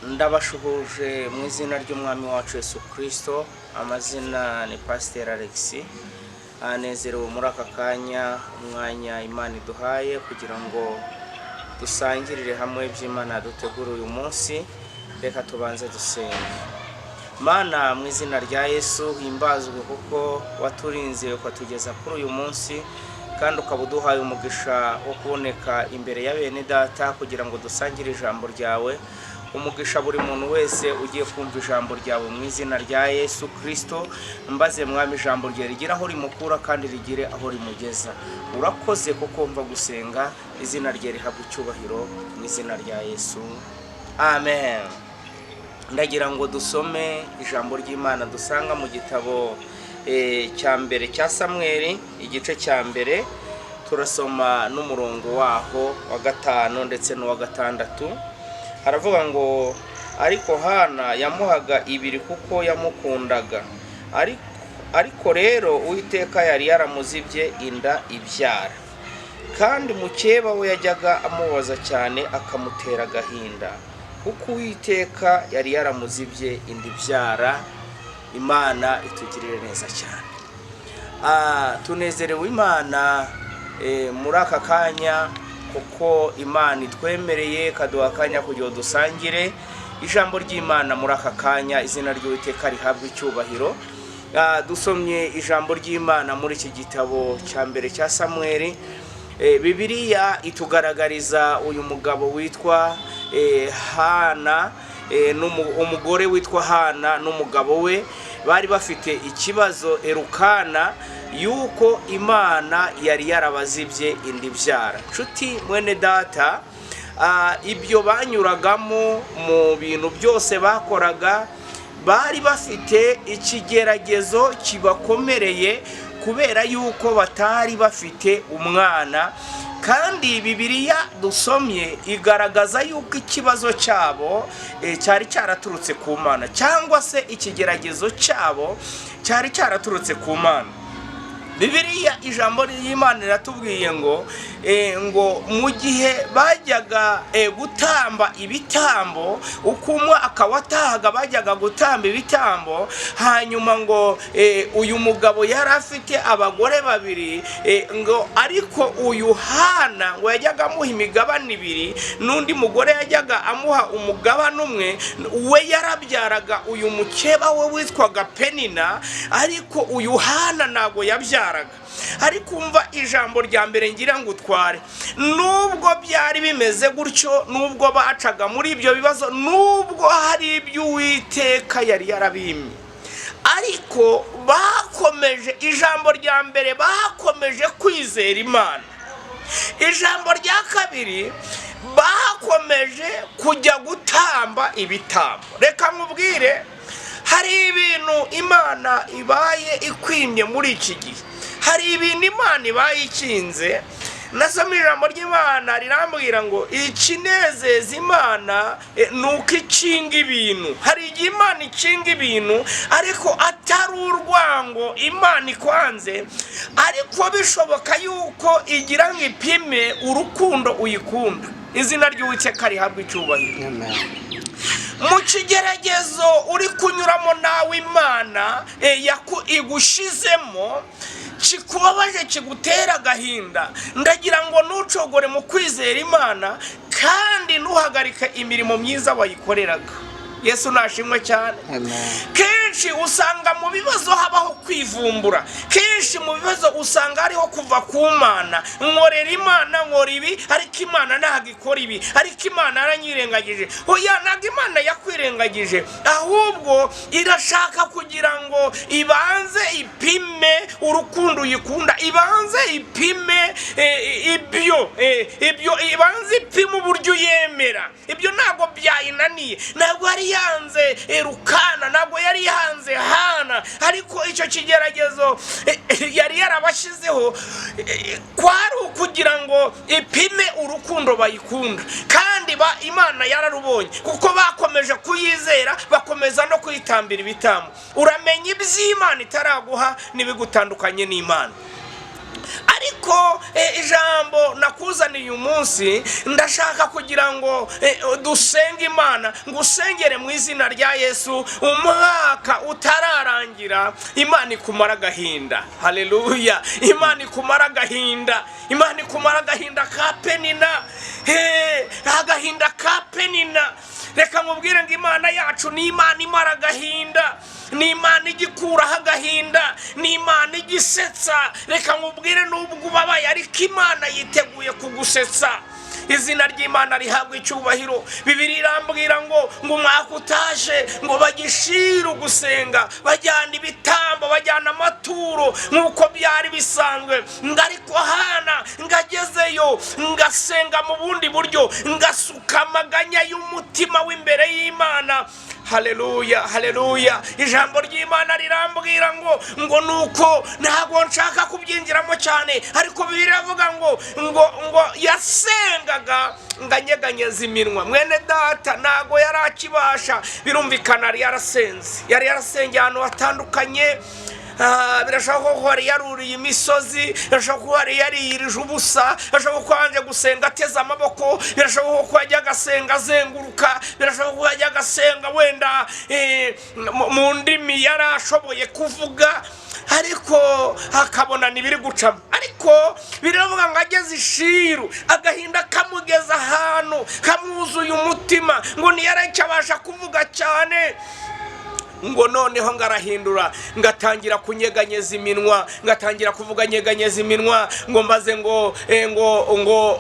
ndabashuhuje mu izina ry'umwami wacu Yesu Kristo. Amazina ni Pastor Alex. Anezerewe muri aka kanya umwanya Imana iduhaye kugira ngo dusangirire hamwe by'Imana dutegura uyu munsi. Reka tubanze dusenge. Mana, mu izina rya Yesu himbazwe kuko waturinze ukatugeza kuri uyu munsi, kandi ukabuduhaye umugisha wo kuboneka imbere ya bene data kugira ngo dusangire ijambo ryawe. Umugisha buri muntu wese ugiye kumva ijambo ryawe mu izina rya Yesu Kristo. Mbaze mwami ijambo rye rigira aho rimukura kandi rigire aho rimugeza. Urakoze kuko mva gusenga, izina rye rihabwa icyubahiro mu izina rya Yesu. Amen. Ndagira ngo dusome ijambo ry'Imana dusanga mu gitabo cya mbere cya Samweli, igice cya mbere. Turasoma n'umurongo waho wa 5 ndetse n'uwa 6. Haravuga ngo ariko Hana yamuhaga 2 kuko yamukundaga, ariko rero Uwiteka yari yaramuzibye inda ibyara, kandi mukeba we yajyaga amubaza cyane akamutera agahinda kuko Uwiteka yari yaramuzibye inda ibyara. Imana itugirire neza cyane. Tunezerewe Imana muri aka kanya kuko Imana itwemereye kaduha akanya kugira dusangire ijambo ry'Imana muri aka kanya. Izina ry'Uwiteka rihabwa icyubahiro. Dusomye ijambo ry'Imana muri iki gitabo cya mbere cya Samweli. Bibiliya itugaragariza uyu mugabo witwa Hana, umugore witwa Hana n'umugabo we bari bafite ikibazo Elukana yuko Imana yari yarabazibye indi byara. Nshuti mwene data, ibyo banyuragamo mu bintu byose bakoraga, bari bafite ikigeragezo kibakomereye kubera yuko batari bafite umwana. Kandi Bibiliya dusomye igaragaza yuko ikibazo cyabo cyari cyaraturutse ku Mana, cyangwa se ikigeragezo cyabo cyari cyaraturutse ku Mana. Bibiliya ijambo ry'Imana riratubwiye ngo mu gihe bajyaga gutamba ibitambo, uko umwaka watahaga bajyaga gutamba ibitambo, hanyuma ngo uyu mugabo yari afite abagore 2, ngo ariko uyu Hana ngo yajyaga amuha imigabane 2, n'undi mugore yajyaga amuha umugabane 1. We yarabyaraga uyu mukeba we witwaga Penina, ariko uyu Hana ntago yabyaraga. Ariko umva ijambo rya mbere ngira ngo utware, nubwo byari bimeze gutyo, nubwo bacaga muri ibyo bibazo, nubwo hari ibyo Uwiteka yari yarabimye, ariko bakomeje, ijambo rya mbere bakomeje kwizera Imana. Ijambo rya kabiri bakomeje kujya gutamba ibitambo. Reka nkubwire, hari ibintu Imana ibaye ikwimye muri iki gihe, hari ibintu Imana ibaye ikinze. Nasomye ijambo ry'Imana rirambwira ngo ikinezeza Imana nuko ikinga ibintu. Hari igihe Imana ikinga ibintu ariko atari urwango Imana ikwanze, ariko bishoboka yuko igira ngo ipime urukundo uyikunda. Izina ry'Uwiteka rihabwa icyubahiro. Mu kigeragezo uri kunyuramo nawe Imana igushizemo, kikubabaje kigutera agahinda, ndagira ngo nucogore mu kwizera Imana kandi nuhagarika imirimo myiza wayikoreraga. Yesu nashimwe cyane. Kenshi usanga mu bibazo habaho kwivumbura, kenshi mu bibazo usanga hariho kuva ku Mana. Nkorera Imana, nkora ibi, ariko Imana ntago ikora ibi, ariko Imana yaranyirengagije. Oya, ntago Imana yakwirengagije, ahubwo irashaka kugira ngo ibanze ipime urukundo uyikunda, ibanze ipime ibyo ibanze ipime uburyo yemera. Ibyo ntago byayinaniye, ntago ari yanze Elukana, ntabwo yari yanze Hana, ariko icyo kigeragezo yari yarabashyizeho kwari ukugira ngo ipime urukundo bayikunda. Kandi Imana yararubonye kuko bakomeje kuyizera, bakomeza no kuyitambira ibitambo. Uramenya iby'Imana itaraguha n'ibigutandukanye n'Imana. Ariko ariko ijambo nakuzaniye uyu munsi ndashaka kugira ngo dusenge Imana, ngo usengere mu izina rya Yesu umwaka utararangira Imana ikumara agahinda. Haleluya. Imana ikumara agahinda, Imana ikumara agahinda ka Penina, agahinda ka Penina. Reka mubwire ngo Imana yacu ni Imana imara agahinda, ni Imana igikuraho agahinda, ni Imana igisetsa. Reka mubwire nubwo ubabaye ariko Imana yiteguye kugusetsa. Izina ry'Imana rihabwa icyubahiro. Bibiliya irambwira ngo umwaka utaje ngo bagishira ugusenga, bajyana ibitambo, bajyana amaturo nk'uko byari bisanzwe. Ariko Hana ngagezeyo ngasenga mu bundi buryo, ngasuka amaganya y'umutima w'imbere y'Imana. Haleluya, haleluya. Ijambo ry'Imana rirambwira ngo nuko ntabwo nshaka kubyinjiramo cyane, ariko Bibiliya iravuga ngo yasengaga nganyeganyeza iminwa. Mwene data ntago yarakibasha, birumvikana yari yarasengeye ahantu hatandukanye. Birashoboka ko hari yaruriye imisozi, birashoboka ko hari yaririje ubusa, birashoboka ko yanje gusenga ateze amaboko, birashoboka ko yajya gasenga azenguruka, birashoboka ko yajya gasenga wenda mu ndimi yarashoboye kuvuga, ariko hakabona nibiri gucamo. Ariko biravuga ngo ageze ishiru agahinda kamugeza ahantu kamwuzuye umutima, ngo ntiyaracyabasha kuvuga cyane. Ngo noneho ngarahindura, ngatangira kunyeganyeza iminwa, ngatangira kuvuga nyeganyeza iminwa. Ngo mbaze ngo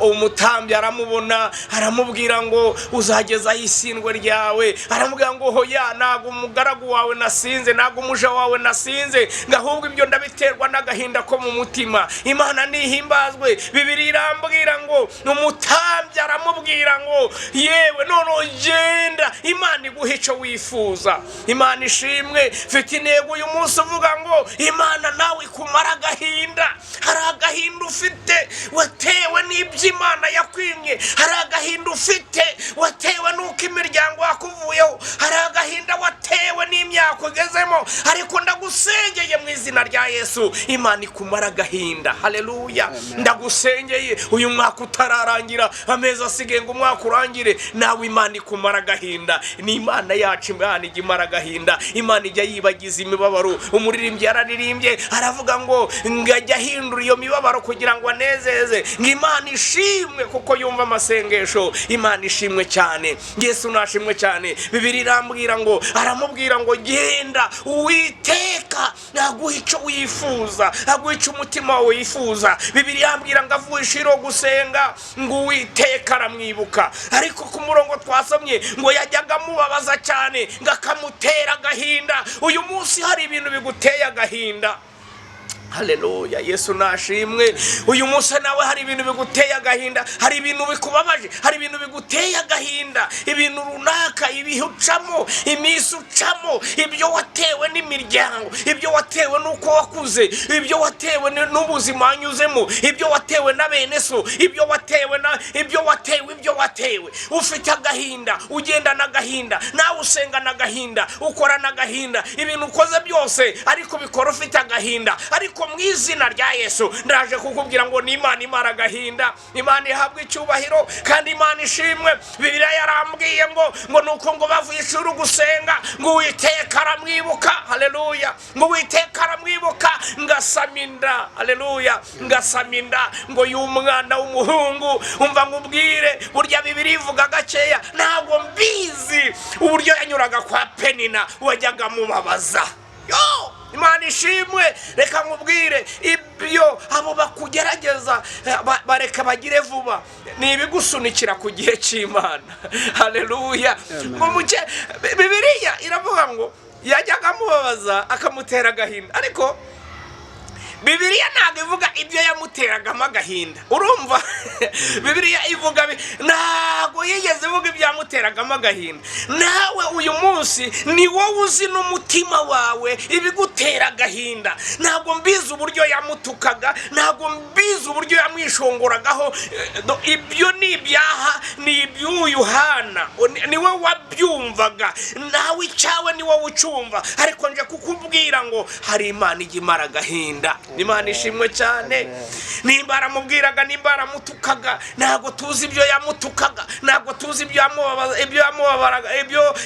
umutambyi aramubona, aramubwira ngo uzageza isindwe ryawe. Aramubwira ngo hoya, nago umugaragu wawe nasinze, nago umuja wawe nasinze, ngahubwo ibyo ndabiterwa n'agahinda ko mu mutima. Imana nihimbazwe. Bibiliya irambwira ngo umutambyi aramubwira ngo yewe none genda, Imana iguhe icyo wifuza. Imana ishimwe. Mfite intego uyu munsi uvuga ngo Imana nawe ikumara agahinda. Hari agahinda ufite watewe n'iby'Imana yakwimye, hari agahinda ufite watewe n'uko imiryango yakuvuyeho, hari agahinda watewe n'imyaka ugezemo, ariko ndagusengeye mu izina rya Yesu Imana ikumara agahinda. Haleluya. Ndagusengeye uyu mwaka utararangira, amezi asigaye ngo umwaka urangire, nawe Imana ikumara agahinda. Ni Imana yacu, Imana igimara agahinda, Imana ijya yibagiza imibabaro. Umuririmbyi yararirimbye aravuga ngo ngajya hindura iyo mibabaro kugira ngo anezeze. Imana ishimwe kuko yumva amasengesho. Imana ishimwe cyane, Yesu nashimwe cyane. Bibiliya irambwira ngo aramubwira ngo genda, Uwiteka naguha icyo wifuza, aguha icyo umutima wawe wifuza. Bibiliya irambwira ngo avuye Shilo gusenga ngo Uwiteka aramwibuka. Ariko ku murongo twasomye ngo yajyaga amubabaza cyane, ngakamutera agahinda. Uyu munsi hari ibintu biguteye agahinda. Haleluya, Yesu nashimwe. Uyu munsi nawe hari ibintu biguteye agahinda, hari ibintu bikubabaje, hari ibintu biguteye agahinda, ibintu runaka, ibihucamo, imisi ucamo, ibyo watewe n'imiryango, ibyo watewe nuko wakuze, ibyo watewe n'ubuzima wanyuzemo, ibyo watewe na bene so, ibyo watewe. Ufite agahinda, ugenda n'agahinda, nawe usenga n'agahinda, ukora n'agahinda, ibintu ukoze byose ariko bikora ufite agahinda. Ariko mu izina rya Yesu ndaje kukubwira ngo ni Imana imara agahinda. Imana ihabwa icyubahiro kandi Imana ishimwe. Bibiliya yarambwiye ngo nuko ngo bavuye Shilo gusenga ngo Uwiteka aramwibuka. Haleluya. Ngo Uwiteka aramwibuka ngasaminda. Haleluya. Ngasaminda ngo y'umwana w'umuhungu. Umva ngubwire, burya Bibiliya ivuga gakeya, ntabwo mbizi uburyo yanyuraga kwa Penina wajyaga mubabaza. Yo, Imana ishimwe. Reka nkubwire, ibyo abo bakugerageza bareka bagire vuba, ni ibigusunikira ku gihe cy'Imana. Haleluya. Bibiliya iravuga ngo yajyaga amubabaza akamutera agahinda, ariko Bibiliya ntabwo ivuga ibyo yamuteragamo agahinda. Urumva? Bibiliya ivuga ntabwo yigeze ivuga ibyo yamuteragamo agahinda. Nawe uyu munsi ni wowe uzi n'umutima wawe ibigutera agahinda. Ntabwo mbizi uburyo yamutukaga, ntabwo mbizi uburyo yamwishongoragaho. Ibyo ni ibyaha, ni iby'uyu Hana, ni we wabyumvaga, nawe icyawe ni wowe ucumva. Ariko nje kukubwira ngo hari Imana igimara agahinda. Imana ishimwe cyane. Nimba aramubwiraga, nimba aramutukaga, ntabwo tuzi ibyo yamutukaga, ntabwo tuzi ibyo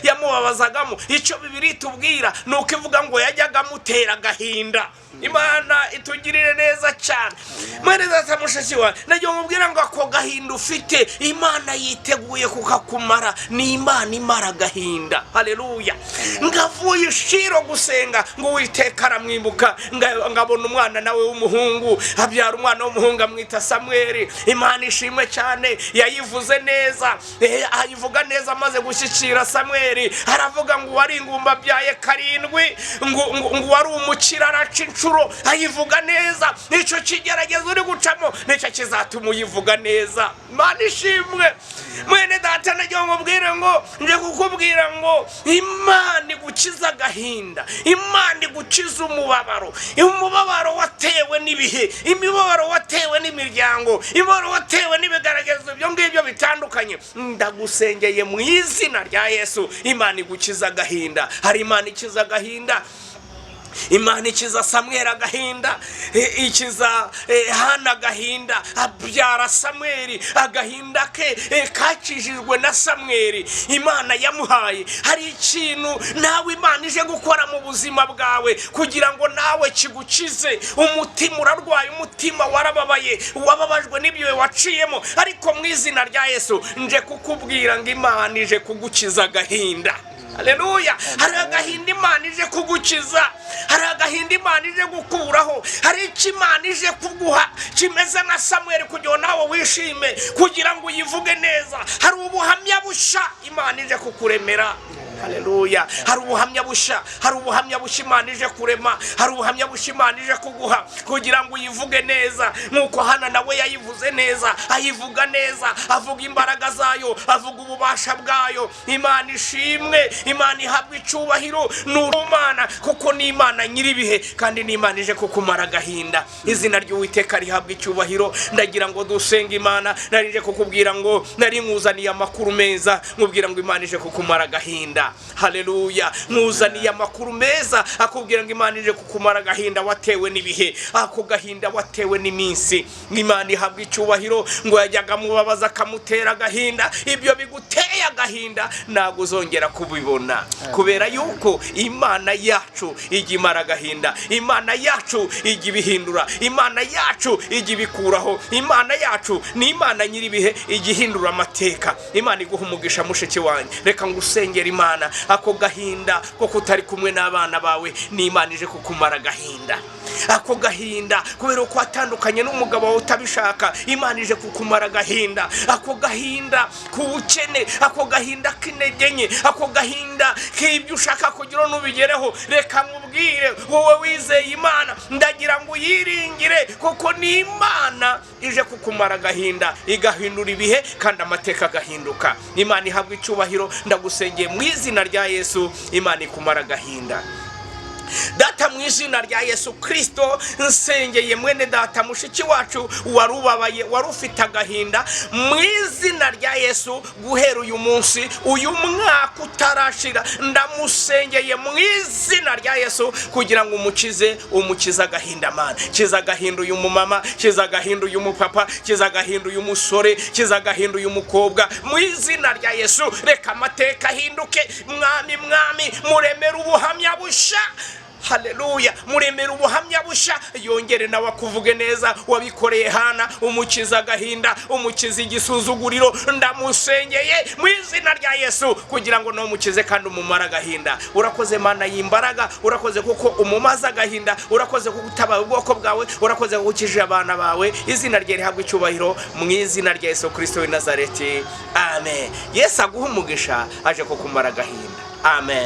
yamubabazagamo. Icyo Bibiliya itubwira ni uko ivuga ngo yajyaga amutera agahinda. Imana itugirire neza cyane. Mwene data mushiki wawe, nagiye mubwira ngo ako gahinda ufite Imana yiteguye kukakumara. Ni Imana imara agahinda. Haleluya. Ngavuye Shilo gusenga ngo Uwiteka aramwibuka, ngabona umwana nawe w'umuhungu, abyara umwana w'umuhungu amwita Samweli. Imana ishimwe cyane, yayivuze neza, ayivuga neza. Amaze gushyikira Samweli aravuga ngo wari ingumba byaye karindwi, ngo wari umukira araca inshuro. Ayivuga neza. Nicyo kigeragezo uri gucamo nicyo kizatuma uyivuga neza. Imana ishimwe. Mwene data nagiye mubwire ngo nje kukubwira ngo Imana igukiza agahinda, Imana igukiza umubabaro watewe n'ibihe, imibabaro watewe n'imiryango, imibabaro watewe n'ibigaragazo ibyo ngibyo bitandukanye. Ndagusengeye mu izina rya Yesu, Imana igukiza agahinda. Hari Imana ikiza agahinda. Imana ikiza Samweli agahinda, ikiza Hana agahinda, abyara Samweli. Agahinda ke kakijijwe na Samweli Imana yamuhaye. Hari ikintu nawe Imana ije gukora mu buzima bwawe kugira ngo nawe kigukize. Umutima urarwaye, umutima warababaye, wababajwe n'ibyo waciyemo, ariko mu izina rya Yesu nje kukubwira ngo Imana ije kugukiza agahinda. Haleluya. Hari agahinda Imana ije kugukiza, hari agahinda Imana ije gukuraho, hari icyo Imana ije kuguha kimeze nka Samweli kugira nawe wishime, kugira ngo uyivuge neza. Hari ubuhamya busha Imana ije kukuremera. Haleluya. Hari ubuhamya busha, hari ubuhamya busha Imana ije kurema, hari ubuhamya busha Imana ije kuguha kugira ngo uyivuge neza. Nuko Hana nawe yayivuze neza, ayivuga neza, avuga imbaraga zayo, avuga ububasha bwayo. Imana ishimwe, Imana ihabwa icyubahiro. N'Imana kuko ni Imana nyiribihe kandi ni Imana ije kukumara agahinda. Izina ry'Uwiteka rihabwa icyubahiro. Ndagira ngo dusenge Imana. Narije kukubwira ngo nari nkuzaniye amakuru meza, mubwira ngo Imana ije kukumara agahinda. Haleluya. Nkuzaniye amakuru meza akubwira ngo Imana ije kukumara agahinda watewe n'ibihe, ako gahinda watewe n'iminsi. Imana ihabwa icyubahiro. Ngo yajyaga mubabaza akamutera agahinda, ibyo biguteye agahinda ntabwo uzongera kubibona, kubera yuko Imana yacu ijya imara agahinda, Imana yacu ijya ibihindura, Imana yacu ijya ibikuraho. Imana yacu ni Imana nyiribihe, ijya ihindura amateka. Imana iguha umugisha mushiki wanjye. Reka ngusengera Imana. Ako gahinda ko kutari kumwe n'abana bawe, ni Imana ije kukumara agahinda. Ako gahinda kubera ko atandukanye n'umugabo wawe utabishaka, Imana ije kukumara agahinda. Ako gahinda kubukene, ako gahinda k'integenye, ako gahinda k'ibyo ushaka kugira n'ubigereho. Reka nkubwire wowe wizeye Imana, ndagira ngo uyiringire kuko ni Imana ije kukumara agahinda, igahindura ibihe kandi amateka agahinduka. Imana ihabwa icyubahiro. Ndagusengeye mu izina rya Yesu, Imana ikumara agahinda. Data mu izina rya Yesu Kristo, nsengeye mwene data mushiki wacu warubabaye, warufite agahinda. Mu izina rya Yesu, guhera uyu munsi, uyu mwaka utarashira, ndamusengeye mu izina rya Yesu kugira ngo umukize agahinda. Mana, kiza agahinda uyu mumama, kiza agahinda uyu mupapa, kiza agahinda uyu musore, kiza agahinda uyu mukobwa. Mu izina rya Yesu, reka amateka ahinduke. Mwami, muremera ubuhamya busha. Haleluya. Muremera ubuhamya busha, yongere nawe akuvuge neza. Wabikoreye Hana, umukiza agahinda, umukiza igisuzuguriro. Ndamusengeye mu izina rya Yesu kugira ngo no mukize kandi umumara agahinda. Urakoze Mana y'imbaraga, urakoze kuko umumaza agahinda, urakoze kuko utabara ubwoko bwawe, urakoze kuko ukijije abana bawe. Izina rye rihabwa icyubahiro mu izina rya Yesu Kristo w'i Nazareti. Amen. Yesu aguha umugisha, aje kukumara agahinda. Amen.